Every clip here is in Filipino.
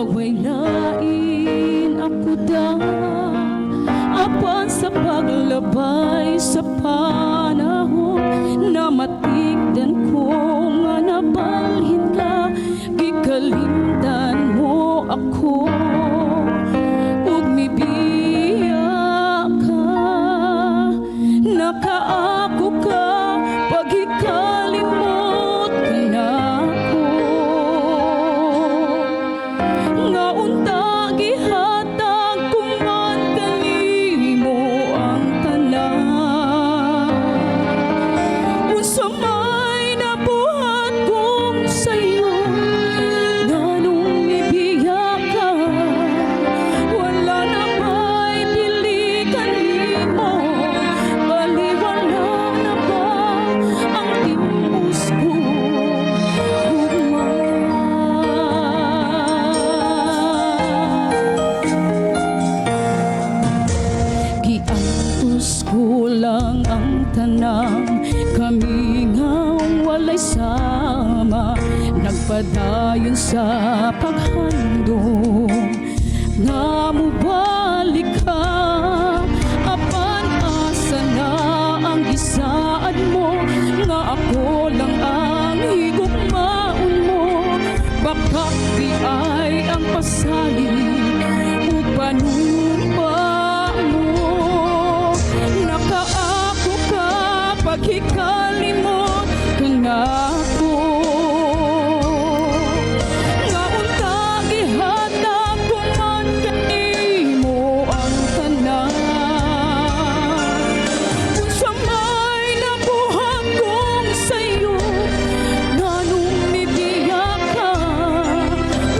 Ngaway lain ako da apan sa paglabay sa panahon na matigdan ko nga nabalhin ka, gikalimdan mo ako ug mibiya ka, nakaako ka pag ikalimot ka na ako, nga unta gihatag ko man kanimo ang tanan. Unsa may nabuhat kong sayo, nganong mibiya ka, wala na ba'y pili kanimo, baliwala na ba ang timos ko ugma. Giantos ko lang ang tanang, kami nga walay sama, nagpadayon sa paghandom nga mubalik ka, apan asa na ang gisaad mo, nga ako lang ang higugmaon mo, baka di ay ang pasalig ug panumpa mo, nakaako ka pag ikalimot ka na ako, nga unta gihatag ko man kanimo ang tanan. Unsa may nabuhat kong sayo, nganong mibiya ka,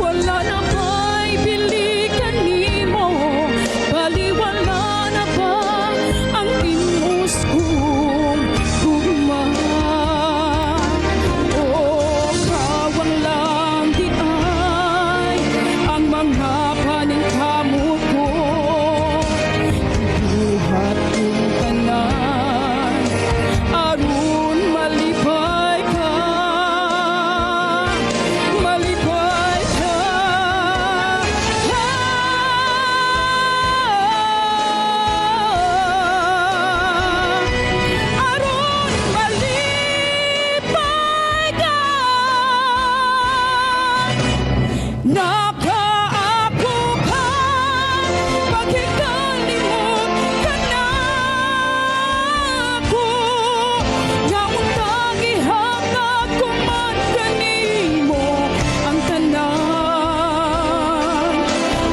wala na ba'y pili kanimo, baliwala na ba ang timos kong ugma. O kawang lang di ay ang mga paningkamot ko, buhat kong tanan aron malipay ka, malipay ka. Aron malipay ka, nakaako ka pag ikalimot ka na ako, nga unta gihatag ko man kanimo ang tanan.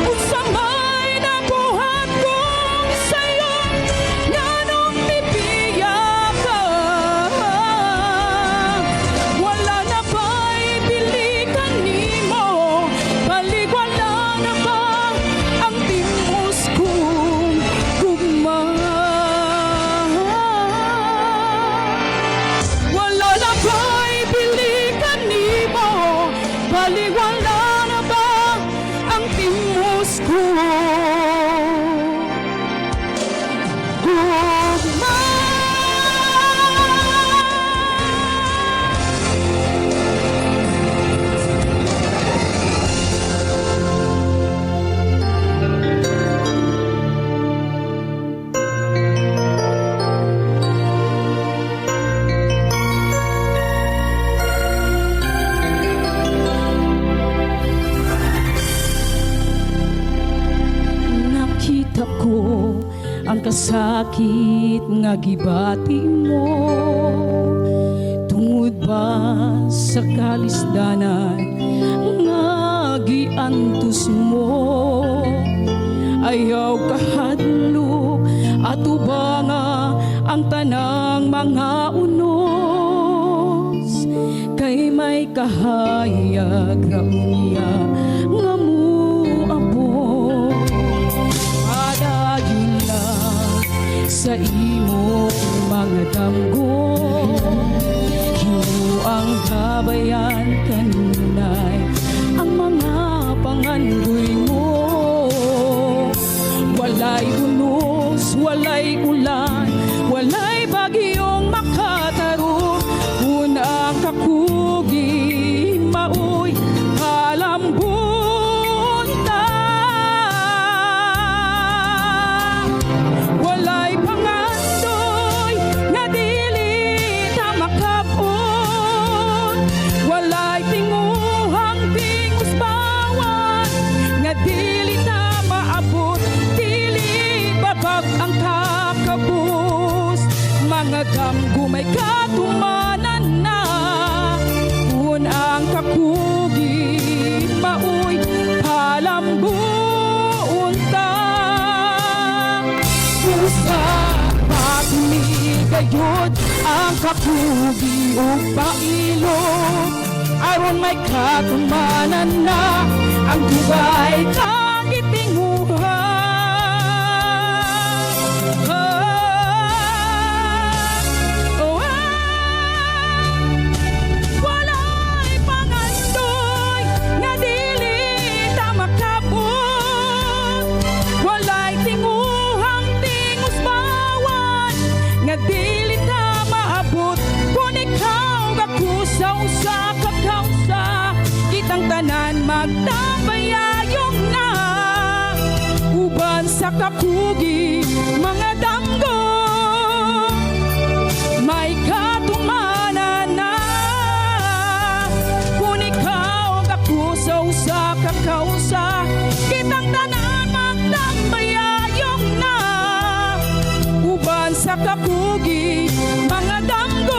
Unsa may nabuhat kong sayo, nganong mibiya ka, wala na ba'y pili kanimo, baliwala na ba ang timos kong ugma. Wala na ba'y pili kanimo, baliwala na ba ang timos kong ugma. Nakita ko ang kasakit nga gibati mo, tungod ba sa kalisdanan nga giantos mo, ayaw kahadlok ato ba nga ang tanang mga unos, kay may kahayag raunya nga muabot. Padayon lang sa imo mga damgo, hinuang kabayan kanunay ang mga panganggoy mo. Walay unos, walay ulan, walay bagyong makataro, una kakugi maoy kalambo. gayud ang kakugi ug pailog aron may katumanan na ang dugay kang gitinguhan. Walay pangandoy nga dili ta makabot, walay tinguhang tingus bawan nga dili ta maabot. Kung ikaw gakusaw sa kakausa, kitang tanan magtambayayong na uban sa kakugi mga damgo. May katumanan na kung ikaw gakusaw sa kakausa, kitang tanan magtambayayong na uban sa kakugi mga damgo.